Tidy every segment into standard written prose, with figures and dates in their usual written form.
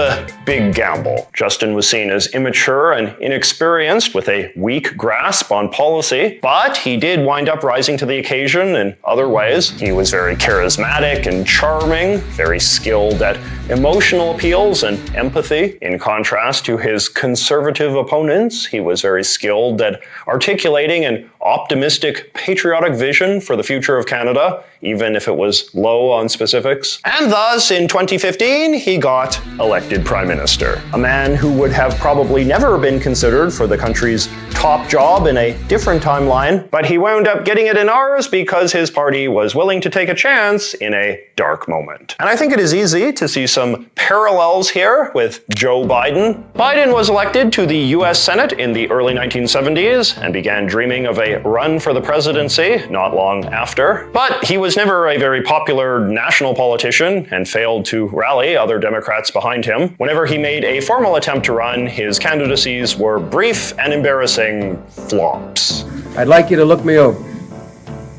a big gamble. Justin was seen as immature and inexperienced with a weak grasp on policy, but he did wind up rising to the occasion in other ways. He was very charismatic and charming, very skilled at emotional appeals and empathy. In contrast to his conservative opponents, he was very skilled at articulating an optimistic, patriotic vision for the future of Canada, even if it was low on specifics. And thus, in 2015, he got elected Prime Minister. A man who would have probably never been considered for the country's top job in a different timeline, but he wound up getting it in ours because his party was willing to take a chance in a dark moment. And I think it is easy to see some parallels here with Joe Biden. Biden was elected to the US Senate in the early 1970s and began dreaming of a run for the presidency not long after. But he was never a very popular national politician and failed to rally other Democrats behind him. Whenever he made a formal attempt to run, his candidacies were brief and embarrassing flops. I'd like you to look me over.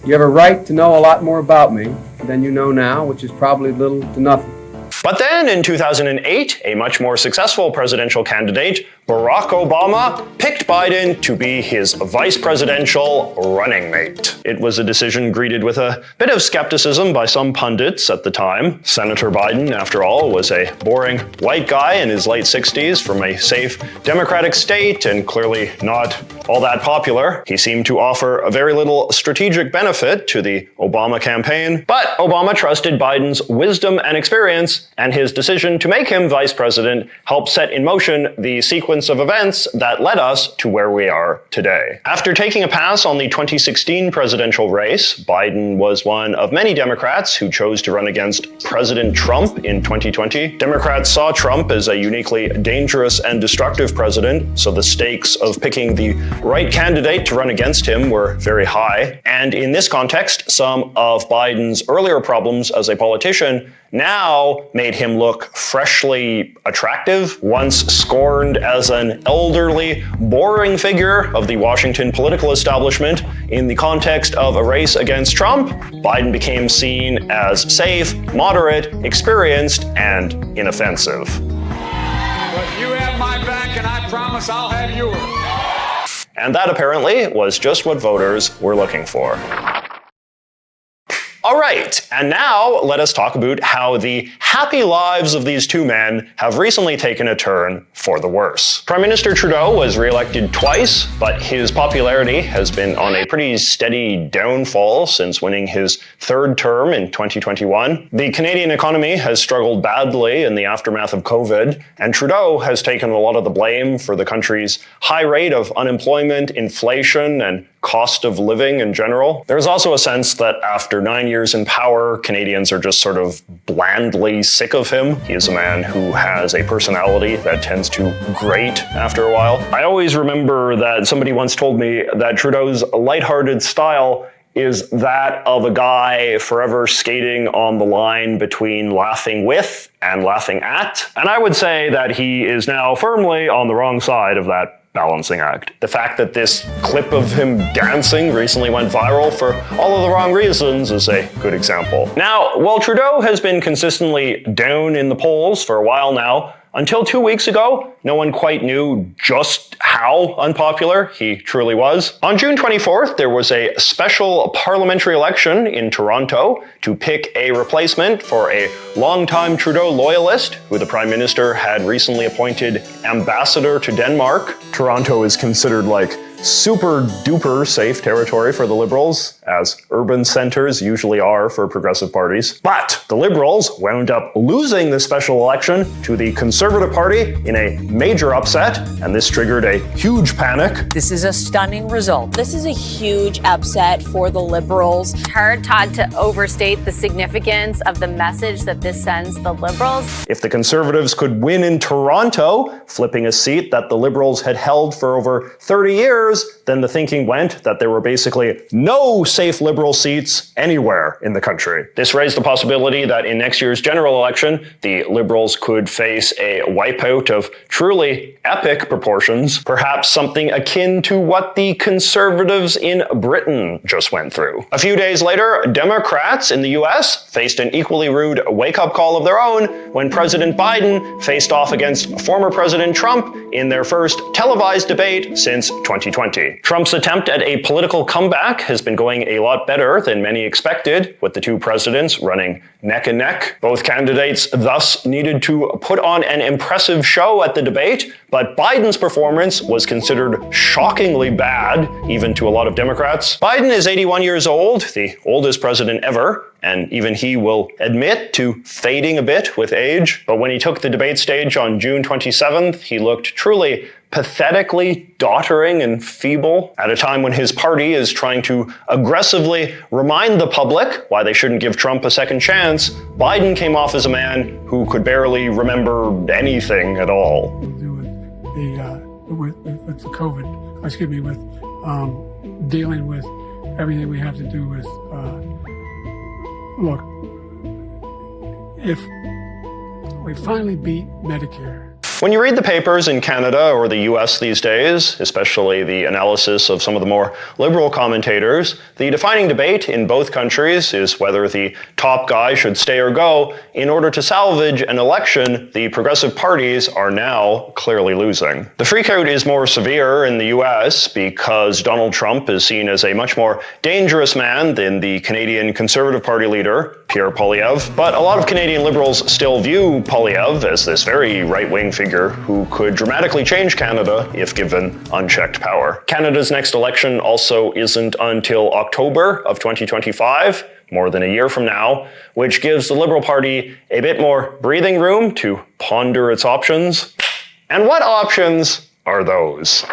You have a right to know a lot more about me than you know now, which is probably little to nothing. But then, in 2008, a much more successful presidential candidate, Barack Obama, picked Biden to be his vice presidential running mate. It was a decision greeted with a bit of skepticism by some pundits at the time. Senator Biden, after all, was a boring white guy in his late 60s from a safe Democratic state and clearly not all that popular. He seemed to offer very little strategic benefit to the Obama campaign, but Obama trusted Biden's wisdom and experience, and his decision to make him vice president helped set in motion the sequence of events that led us to where we are today. After taking a pass on the 2016 presidential race, Biden was one of many Democrats who chose to run against President Trump in 2020. Democrats saw Trump as a uniquely dangerous and destructive president, so the stakes of picking the right candidate to run against him were very high. And in this context, some of Biden's earlier problems as a politician now made him look freshly attractive. Once scorned as an elderly, boring figure of the Washington political establishment, in the context of a race against Trump, Biden became seen as safe, moderate, experienced, and inoffensive. But you have my back, and I promise I'll have yours. And that apparently was just what voters were looking for. All right, and now let us talk about how the happy lives of these two men have recently taken a turn for the worse. Prime Minister Trudeau was re-elected twice, but his popularity has been on a pretty steady downfall since winning his third term in 2021. The Canadian economy has struggled badly in the aftermath of COVID, and Trudeau has taken a lot of the blame for the country's high rate of unemployment, inflation, and cost of living in general. There's also a sense that after 9 years in power, Canadians are just sort of blandly sick of him. He is a man who has a personality that tends to grate after a while. I always remember that somebody once told me that Trudeau's lighthearted style is that of a guy forever skating on the line between laughing with and laughing at. And I would say that he is now firmly on the wrong side of that balancing act. The fact that this clip of him dancing recently went viral for all of the wrong reasons is a good example. Now, while Trudeau has been consistently down in the polls for a while now, until 2 weeks ago, no one quite knew just how unpopular he truly was. On June 24th, there was a special parliamentary election in Toronto to pick a replacement for a longtime Trudeau loyalist who the Prime Minister had recently appointed ambassador to Denmark. Toronto is considered like super duper safe territory for the Liberals, as urban centers usually are for progressive parties. But the Liberals wound up losing this special election to the Conservative Party in a major upset, and this triggered a huge panic. This is a stunning result. This is a huge upset for the Liberals. It's hard, Todd, to overstate the significance of the message that this sends the Liberals. If the Conservatives could win in Toronto, flipping a seat that the Liberals had held for over 30 years, then the thinking went that there were basically no safe Liberal seats anywhere in the country. This raised the possibility that in next year's general election, the Liberals could face a wipeout of truly epic proportions, perhaps something akin to what the Conservatives in Britain just went through. A few days later, Democrats in the US faced an equally rude wake-up call of their own when President Biden faced off against former President Trump in their first televised debate since 2020. Trump's attempt at a political comeback has been going a lot better than many expected, with the two presidents running neck and neck. Both candidates thus needed to put on an impressive show at the debate, but Biden's performance was considered shockingly bad, even to a lot of Democrats. Biden is 81 years old, the oldest president ever, and even he will admit to fading a bit with age. But when he took the debate stage on June 27th, he looked truly pathetically doddering and feeble at a time when his party is trying to aggressively remind the public why they shouldn't give Trump a second chance. Biden came off as a man who could barely remember anything at all. With the COVID, excuse me, with dealing with everything we have to do with, look, if we finally beat Medicare. When you read the papers in Canada or the US these days, especially the analysis of some of the more liberal commentators, the defining debate in both countries is whether the top guy should stay or go. In order to salvage an election, the progressive parties are now clearly losing. The freakout is more severe in the US because Donald Trump is seen as a much more dangerous man than the Canadian Conservative Party leader, Pierre Poilievre. But a lot of Canadian Liberals still view Poilievre as this very right-wing figure who could dramatically change Canada if given unchecked power. Canada's next election also isn't until October of 2025, more than a year from now, which gives the Liberal Party a bit more breathing room to ponder its options. And what options are those?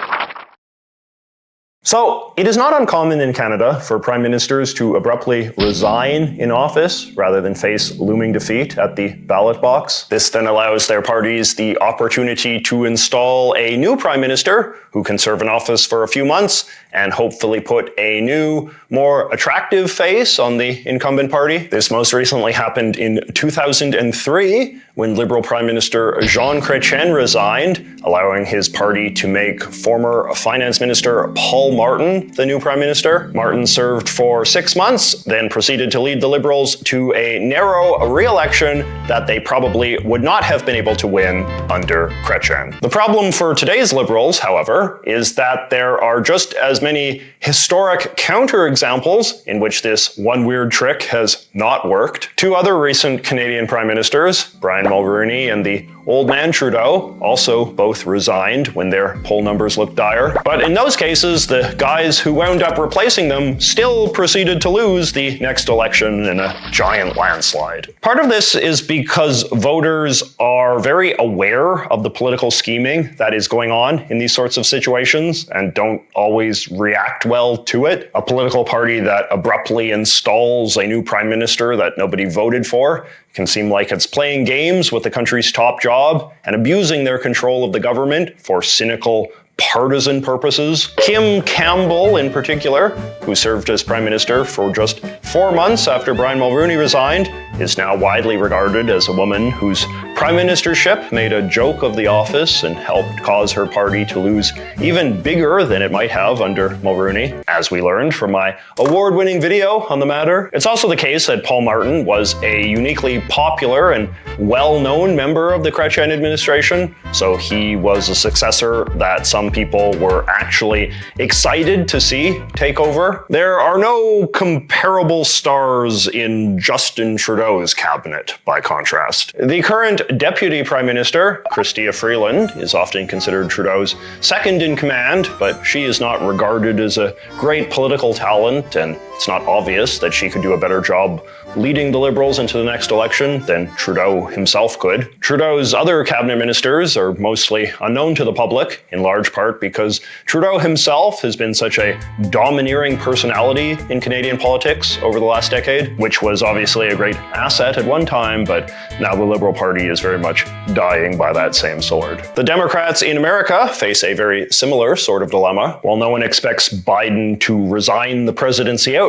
So, it is not uncommon in Canada for prime ministers to abruptly resign in office rather than face looming defeat at the ballot box. This then allows their parties the opportunity to install a new prime minister who can serve in office for a few months and hopefully put a new, more attractive face on the incumbent party. This most recently happened in 2003 when Liberal Prime Minister Jean Chrétien resigned, allowing his party to make former Finance Minister Paul Martin the new Prime Minister. Martin served for 6 months, then proceeded to lead the Liberals to a narrow re-election that they probably would not have been able to win under Chrétien. The problem for today's Liberals, however, is that there are just as many historic counterexamples in which this one weird trick has not worked. Two other recent Canadian Prime Ministers, Brian Mulroney and the old man Trudeau, also both resigned when their poll numbers looked dire. But in those cases, the guys who wound up replacing them still proceeded to lose the next election in a giant landslide. Part of this is because voters are very aware of the political scheming that is going on in these sorts of situations and don't always react well to it. A political party that abruptly installs a new prime minister that nobody voted for can seem like it's playing games with the country's top job and abusing their control of the government for cynical, partisan purposes. Kim Campbell, in particular, who served as Prime Minister for just 4 months after Brian Mulroney resigned, is now widely regarded as a woman whose prime ministership made a joke of the office and helped cause her party to lose even bigger than it might have under Mulroney, as we learned from my award-winning video on the matter. It's also the case that Paul Martin was a uniquely popular and well-known member of the Chrétien administration, so he was a successor that some people were actually excited to see take over. There are no comparable stars in Justin Trudeau's cabinet, by contrast. The current Deputy Prime Minister, Chrystia Freeland, is often considered Trudeau's second in command, but she is not regarded as a great political talent and it's not obvious that she could do a better job leading the Liberals into the next election than Trudeau himself could. Trudeau's other cabinet ministers are mostly unknown to the public, in large part because Trudeau himself has been such a domineering personality in Canadian politics over the last decade, which was obviously a great asset at one time, but now the Liberal Party is very much dying by that same sword. The Democrats in America face a very similar sort of dilemma. While no one expects Biden to resign the presidency outright,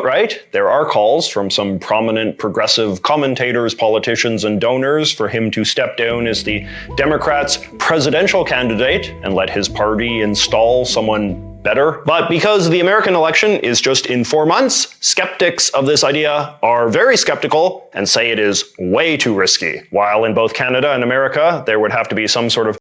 there are calls from some prominent progressive commentators, politicians, and donors for him to step down as the Democrats' presidential candidate and let his party install someone better. But because the American election is just in 4 months, skeptics of this idea are very skeptical and say it is way too risky. While in both Canada and America, there would have to be some sort of